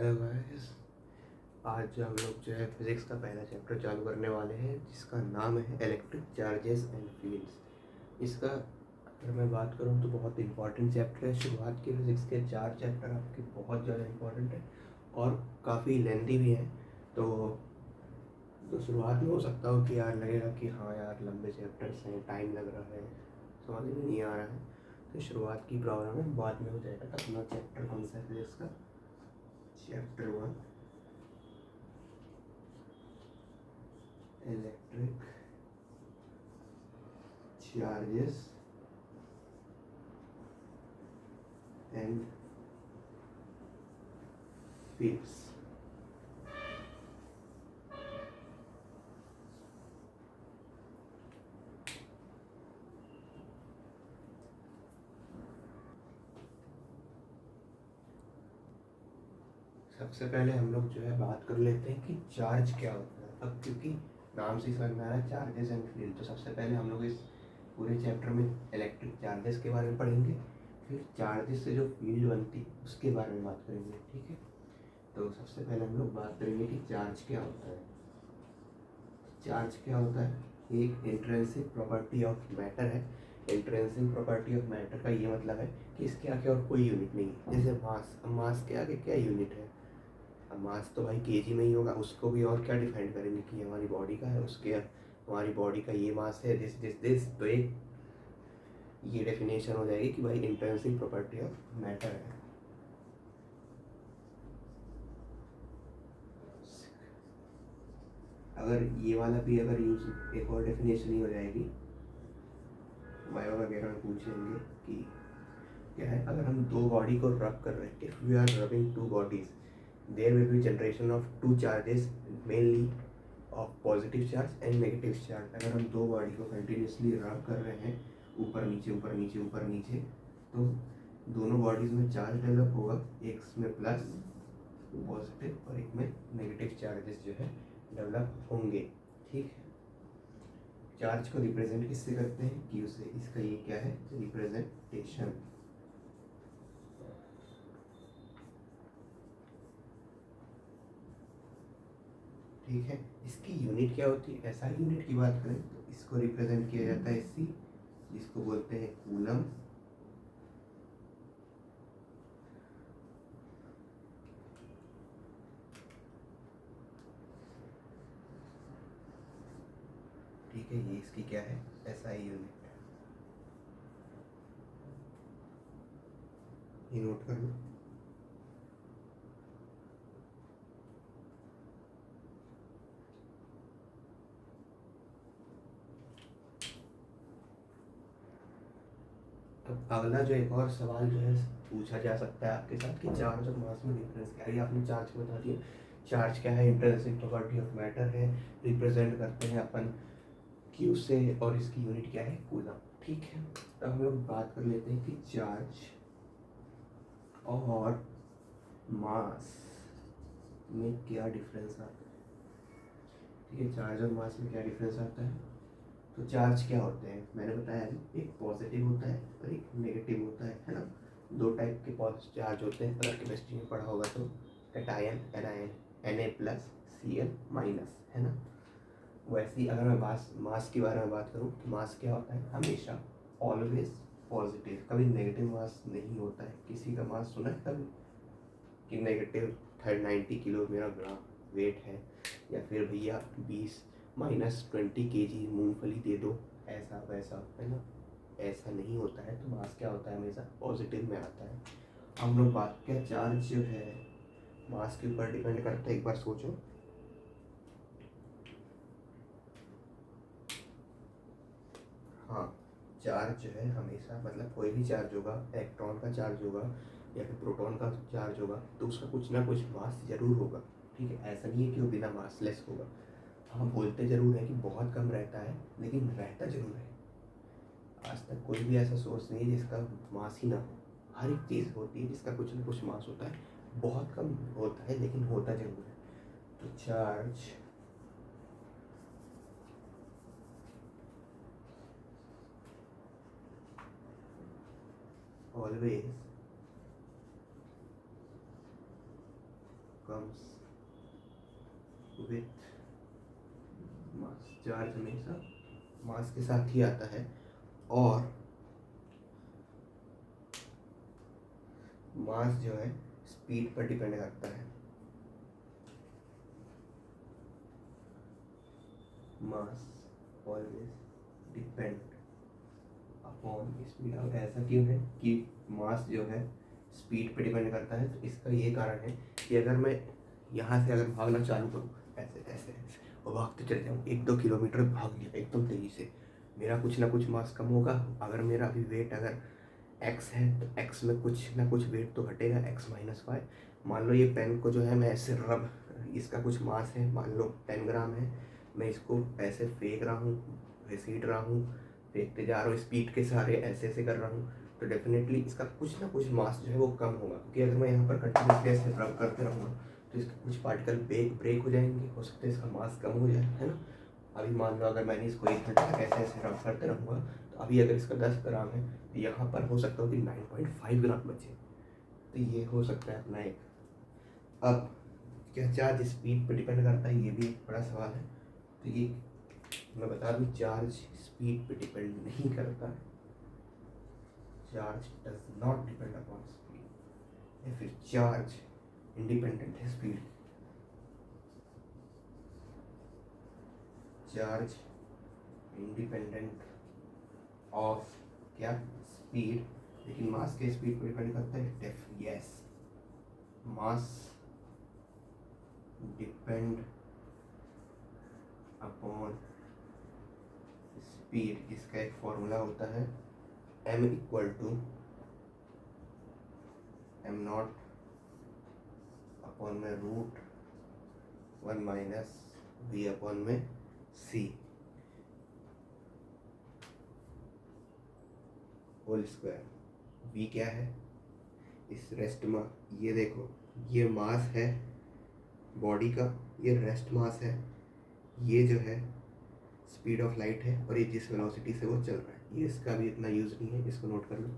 Hello guys. आज जो हम लोग जो है फिज़िक्स का पहला चैप्टर चालू करने वाले हैं जिसका नाम है इलेक्ट्रिक चार्जेस एंड फील्ड्स। इसका अगर मैं बात करूँ तो बहुत इंपॉर्टेंट चैप्टर है। शुरुआत के फिज़िक्स के 4 चैप्टर आपके बहुत ज़्यादा इंपॉर्टेंट है और काफ़ी लेंथी भी हैं। तो शुरुआत में हो सकता हो कि यार लगेगा कि हाँ यार लंबे चैप्टर्स हैं, टाइम लग रहा है, समझ में नहीं आ रहा है। तो शुरुआत की प्रॉब्लम है, बाद में हो जाएगा। तो अपना चैप्टर कौन सा है फिज़िक्स का? Chapter 1 electric charges and fields. सबसे पहले हम लोग जो है बात कर लेते हैं कि चार्ज क्या होता है। अब क्योंकि नाम से ही समझ में आ रहा है चार्जेस एंड फील्ड, तो सबसे पहले हम लोग इस पूरे चैप्टर में इलेक्ट्रिक चार्जेस के बारे में पढ़ेंगे, फिर चार्जेस से जो फील्ड बनती है उसके बारे में बात करेंगे। ठीक है, तो सबसे पहले हम लोग बात करेंगे कि चार्ज क्या होता है। चार्ज क्या होता है? एक इंट्रिंसिक प्रॉपर्टी ऑफ मैटर है। इंट्रिंसिक प्रॉपर्टी ऑफ मैटर का ये मतलब है कि इसके आगे और कोई यूनिट नहीं है। जैसे मास, अब मास के आगे क्या यूनिट है? अब मास तो भाई केजी में ही होगा, उसको भी और क्या डिफाइन करेंगे कि हमारी बॉडी का है, उसके हमारी बॉडी का ये मास है, दिस दिस दिस। तो एक ये डेफिनेशन हो जाएगी कि भाई इंट्रिंसिक प्रॉपर्टी ऑफ मैटर है। अगर ये वाला भी अगर यूज एक और डेफिनेशन ही हो जाएगी, वाइवा वगैरह में पूछेंगे कि क्या है। अगर हम दो बॉडी को रब कर रहे हैं, if we are rubbing two bodies, there will be generation of two charges, mainly of positive charge and negative charge. अगर हम दो बॉडी को कंटिन्यूसली रब कर रहे हैं, ऊपर नीचे ऊपर नीचे ऊपर नीचे, तो दोनों बॉडीज में चार्ज डेवलप होगा, एक में प्लस पॉजिटिव और एक में नेगेटिव चार्जेस जो है डेवलप होंगे। ठीक है, चार्ज को रिप्रेजेंट किससे करते हैं? क्यू से। इसका ये क्या है? रिप्रेजेंटेशन। ठीक है, इसकी यूनिट क्या होती है? ऐसा यूनिट की बात करें तो इसको रिप्रेजेंट किया जाता है सी, जिसको बोलते हैं कूलम। ठीक है, ये इसकी क्या है? ऐसा यूनिट। ये नोट कर लो। अब अगला जो एक और सवाल जो है पूछा जा सकता है आपके साथ कि चार्ज और मास में डिफरेंस क्या है। ये आपने चार्ज को बता दिया। चार्ज क्या है? इंट्रिंसिक प्रॉपर्टी ऑफ मैटर है, रिप्रेजेंट करते हैं अपन क्यू से, और इसकी यूनिट क्या है? कूलम। ठीक है, तो हम लोग बात कर लेते हैं कि चार्ज और मास में क्या डिफरेंस आता है। ठीक है, चार्ज और मास में क्या डिफरेंस आता है? तो चार्ज क्या होते हैं मैंने बताया अभी, एक पॉजिटिव होता है और एक नेगेटिव होता है ना। दो टाइप के पॉजिटिव चार्ज होते हैं, अगर केमिस्ट्री में पढ़ा होगा तो cation anion, Na plus Cl minus, है ना। वैसे ही अगर मैं मास के बारे में बात करूँ तो मास क्या होता है? हमेशा ऑलवेज पॉजिटिव, कभी नेगेटिव मास नहीं होता है। किसी का मास सुना है कभी कि नेगेटिव 90 किलो मेरा ग्राम वेट है, या फिर भैया 20 - 20 kg मूंगफली दे दो, ऐसा वैसा, है ना। ऐसा नहीं होता है। तो मास क्या होता है? हमेशा पॉजिटिव में आता है। हम लोग बात क्या, चार्ज जो है मास के ऊपर डिपेंड करता है। एक बार सोचो, हाँ, चार्ज जो है हमेशा, मतलब कोई भी चार्ज होगा, इलेक्ट्रॉन का चार्ज होगा या फिर प्रोटॉन का चार्ज होगा, तो उसका कुछ ना कुछ मास जरूर होगा। ठीक है, ऐसा नहीं है कि वो बिना मासलेस होगा। हाँ, बोलते ज़रूर है कि बहुत कम रहता है, लेकिन रहता ज़रूर है। आज तक कोई भी ऐसा सोर्स नहीं है जिसका मास ही ना हो। हर एक चीज़ होती है जिसका कुछ ना कुछ मास होता है, बहुत कम होता है लेकिन होता ज़रूर है। तो charge always comes with mass, charge हमेशा मास के साथ ही आता है और मास जो है स्पीड पर डिपेंड करता है। मास ऑलवेज डिपेंड अपॉन स्पीड। अब ऐसा क्यों है कि मास जो है स्पीड पे डिपेंड करता है? तो इसका ये कारण है कि अगर मैं यहाँ से अगर भागना चालू करूँ ऐसे ऐसे और भागते चले जाऊँ 1-2 किलोमीटर भाग लिया एकदम तेज़ी से, मेरा कुछ ना कुछ मास कम होगा। अगर मेरा अभी वेट अगर x है तो x में कुछ ना कुछ वेट तो घटेगा, x-y। मान लो ये पेन को जो है मैं ऐसे रब, इसका कुछ मास है, मान लो 10 ग्राम है, मैं इसको ऐसे फेंक रहा हूँ, घसीट रहा हूँ, फेंकते जा रहा हूँ स्पीड के सहारे, ऐसे ऐसे कर रहा हूँ, तो डेफिनेटली इसका कुछ ना कुछ मास जो है वो कम होगा। क्योंकि अगर मैं यहाँ पर कंटिन्यूसली ऐसे रब करते रहूँगा तो इसके कुछ पार्टिकल ब्रेक हो जाएंगे, हो सकता है इसका मास कम हो जाए, है ना। अभी मान लो अगर मैंने इसको 1 घंटे तक ऐसे ऐसे रब करते रहूँगा तो अभी अगर इसका 10 ग्राम है तो यहाँ पर हो सकता है कि 9.5 ग्राम बचे। तो ये हो सकता है अपना एक। अब क्या चार्ज स्पीड पर डिपेंड करता है? ये भी एक बड़ा सवाल है। तो ये मैं बता दूँ, चार्ज स्पीड पे डिपेंड नहीं करता है। Charge does not depend upon speed, या फिर चार्ज इंडिपेंडेंट है स्पीड। चार्ज इंडिपेंडेंट ऑफ क्या? स्पीड। लेकिन मास के स्पीड पर डिपेंड करता है? यस, मास डिपेंड अपॉन स्पीड। इसका एक फॉर्मूला होता है m = m0 अपॉन में √1 - v अपॉन में c होल स्क्वायर। v क्या है? इस रेस्ट मास, ये देखो, ये मास है बॉडी का, ये रेस्ट मास है, ये जो है स्पीड ऑफ लाइट है, और ये जिस वेलोसिटी से वो चल रहा है। ये इसका भी इतना यूज नहीं है, इसको नोट कर लो।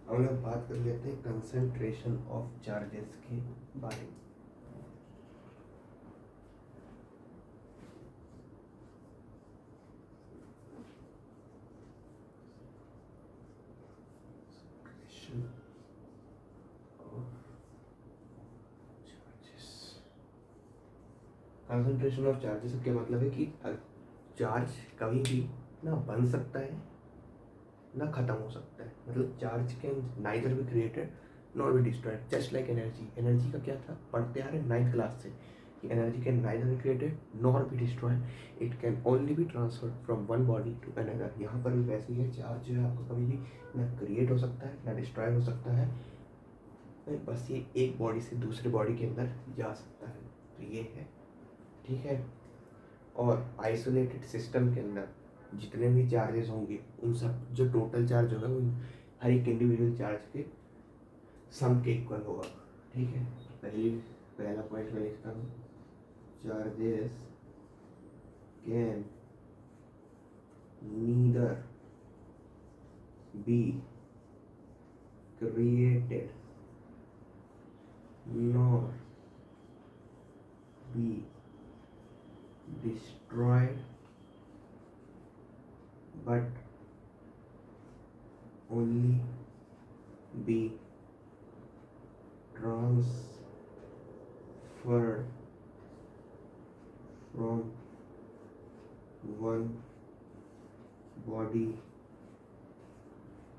हम लोग बात कर लेते हैं कंसंट्रेशन ऑफ चार्जेस के बारे में। कंसंट्रेशन ऑफ चार्जेस का क्या मतलब है कि चार्ज कभी भी ना बन सकता है ना खत्म हो सकता है। मतलब charge can neither be created not be destroyed, just like energy. Energy का क्या था, पढ़ते आ रहे 9th क्लास से कि energy can neither be created nor be destroyed, it can only be transferred from one body to another. यहाँ पर भी वैसे ही है, चार्ज जो है आपको कभी भी ना क्रिएट हो सकता है ना डिस्ट्रॉय हो सकता है, बस ये एक बॉडी से दूसरे बॉडी के अंदर जा सकता है। तो ये है, ठीक है। और आइसोलेटेड सिस्टम के अंदर जितने भी चार्जेस होंगे उन सब, जो टोटल चार्ज होगा वो हर एक इंडिविजुअल चार्ज के सम के इक्वल होगा, ठीक है। पहला पॉइंट मैं लिखता हूँ, charges can neither be created nor B destroyed but only be transferred from one body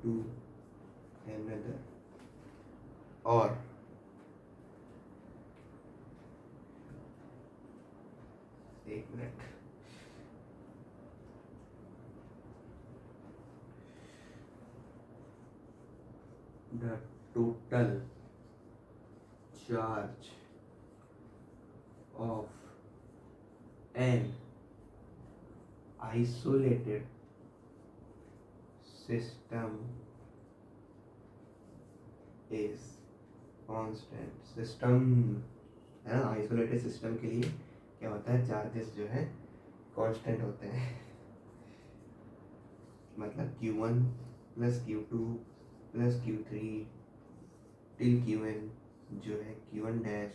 to another। और एक minute, the total charge of an isolated system is constant। System है ना, आइसोलेटेड सिस्टम के लिए क्या होता है, चार्जेस जो है कांस्टेंट होते हैं। मतलब Q1 plus Q2 plus Q3 till Qn जो है Q1 dash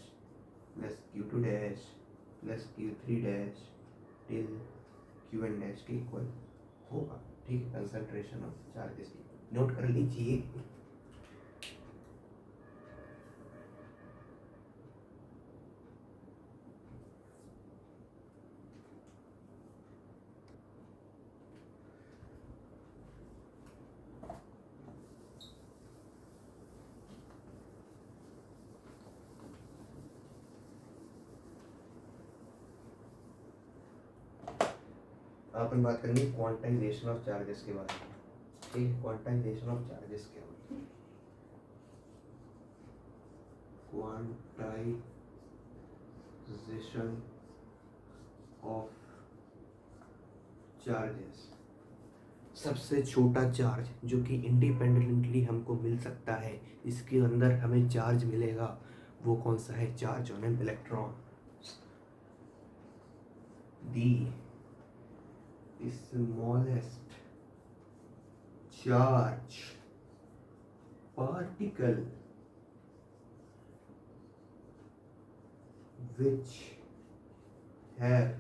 plus Q2 dash plus Q3 dash till Qn dash के इक्वल होगा। ठीक है, कंसंट्रेशन ऑफ चार्जेस नोट कर लीजिए। अपन बात करेंगे क्वांटाइजेशन ऑफ चार्जेस के बारे में। ठीक है, क्वांटाइजेशन ऑफ चार्जेस क्या होती है? क्वांटाइजेशन ऑफ चार्जेस, सबसे छोटा चार्ज जो कि इंडिपेंडेंटली हमको मिल सकता है, इसके अंदर हमें चार्ज मिलेगा, वो कौन सा है? Charge on an electron. The smallest charge particle which have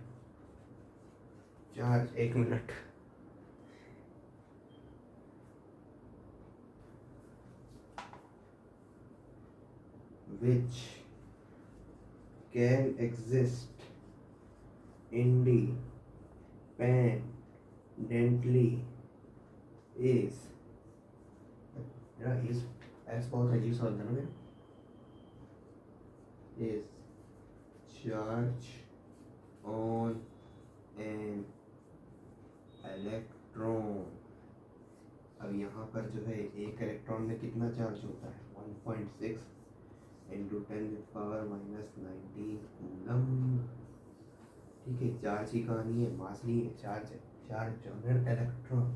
charge, एक minute, which can exist independently is as बहुत अजीब सा होता है ना, is charge on an electron। अब यहाँ पर जो है एक इलेक्ट्रॉन में कितना चार्ज होता है? 1.6 इंटू 10⁻⁻19 कूलम। ठीक है, चार्ज की कहानी है, मास नहीं है, चार्ज है। Charge on an electron.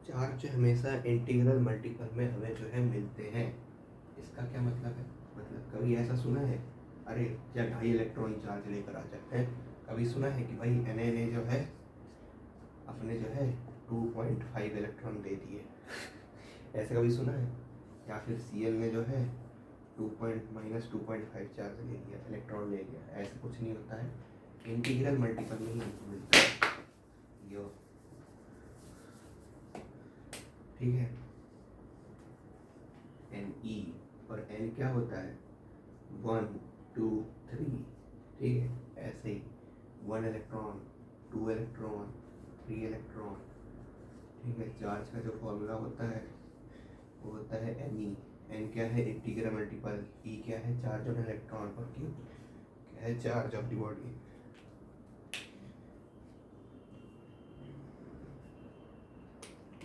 Charge हमेशा इंटीग्रल मल्टीपल में हमें जो है मिलते हैं। इसका क्या मतलब है? मतलब कभी ऐसा सुना है, अरे या 2.5 इलेक्ट्रॉन चार्ज लेकर आ जाते हैं? कभी सुना है कि भाई Na जो है अपने जो है 2.5 इलेक्ट्रॉन दे दिए? ऐसे कभी सुना है? या फिर Cl ने जो है 2.-2.5 चार्ज ले लिया, इलेक्ट्रॉन ले लिया? ऐसा कुछ नहीं होता है, इंटीग्रल मल्टीपल में ही हमको मिलता है यो। ठीक है, Ne और N क्या होता है? 1 2 3। ठीक है, ऐसे ही 1 इलेक्ट्रॉन 2 इलेक्ट्रॉन 3 इलेक्ट्रॉन। ठीक है, चार्ज का जो फॉर्मूला होता है वो होता है Ne। N क्या है? Integral multiple. E क्या है? Charge on electron. और Q क्या है? Charge of the body.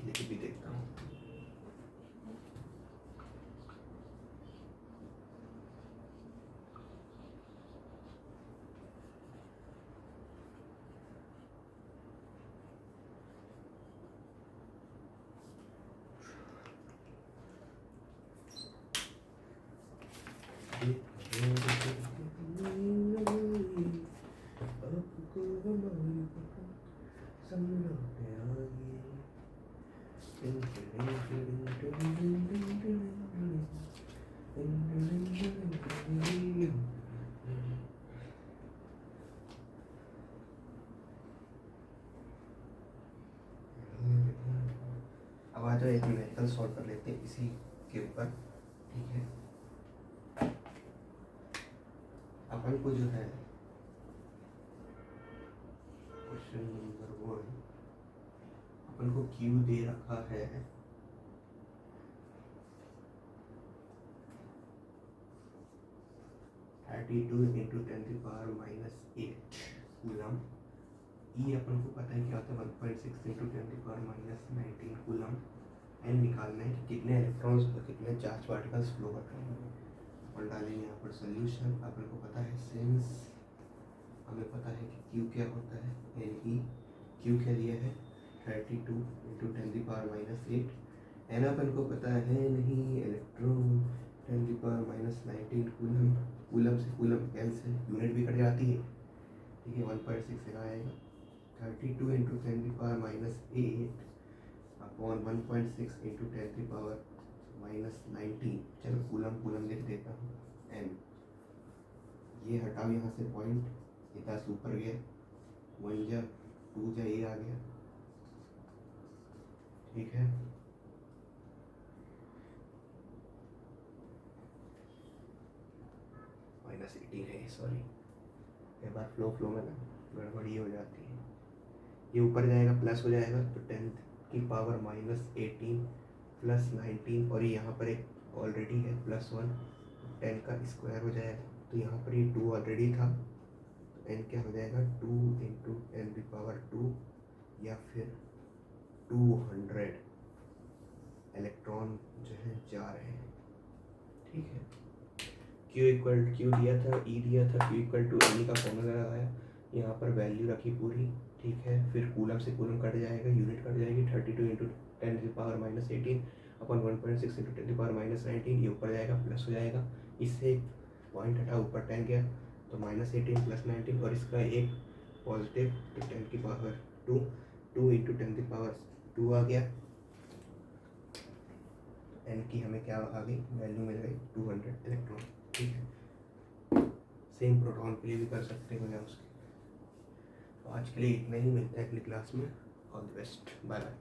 लिख भी देखता हूँ। अब आ जाओ एक न्यूमेरिकल सॉल्व कर लेते हैं इसी के ऊपर। ठीक है, अपन को जो है क्वेश्चन नंबर 1, अपन को Q दे रखा है 32 × 10⁻⁸ कूलम। ई अपन को पता है क्या होता है 1.6 इंटू 10⁻⁻19 कूलम। एन निकालना है कि कितने इलेक्ट्रॉन्स और कितने चार्ज पार्टिकल्स फ्लो कर रहे हैं। अपन डालेंगे यहाँ पर सोल्यूशन। अपन को पता है सिंस हमें पता है कि क्यू क्या होता है एन ई। क्यू क्या दिया है 32 इंटू 10⁻⁻8। एन अपन को पता है नहीं इलेक्ट्रॉन 10⁻⁻19 कूलम। कूलम से कूलम कैंसिल यूनिट भी कट जाती है। ठीक है 1.6 यहाँ आएगा 32 इंटू 10⁻⁻8 अपॉन 1.6 इंटू 10⁻⁻19। चलो कूलम कूलम लिख देता हूँ एन। ये हटाओ यहाँ से पॉइंट, ये 10 ऊपर गया 1 जा 2 जा ये आ गया। ठीक है -18 है सॉरी। एक बार फ्लो में ना गड़बड़ी हो जाती है। ये ऊपर जाएगा प्लस हो जाएगा तो 10⁻⁻18 प्लस 19 और यहाँ पर एक ऑलरेडी है +1 10 का स्क्वायर हो जाएगा। तो यहाँ पर ये 2 ऑलरेडी था तो n क्या हो जाएगा 2 इंटू 10⁻2 या फिर 200 इलेक्ट्रॉन जो है जा रहे हैं। ठीक है Q दिया था E दिया था Q = E का फॉर्मूला लगाया, यहाँ पर वैल्यू रखी पूरी। ठीक है फिर कूलम से कूलम कट जाएगा, यूनिट कट जाएगी 32 इंटू 10⁻⁻18 अपन 1.6 इंटू 10⁻⁻19 ये ऊपर जाएगा प्लस हो जाएगा। इससे एक पॉइंट हटा ऊपर 10 गया तो -18 प्लस 19 और इसका एक पॉजिटिव तो 10⁻2 2 इंटू 10⁻2 आ गया। एन की हमें क्या आ गई वैल्यू मिल गई 200 इलेक्ट्रॉन। ठीक है सेम प्रोटॉन के लिए भी कर सकते हो या उसके। तो आज के लिए इतना ही, मिलता है अगली क्लास में। All the best, bye bye.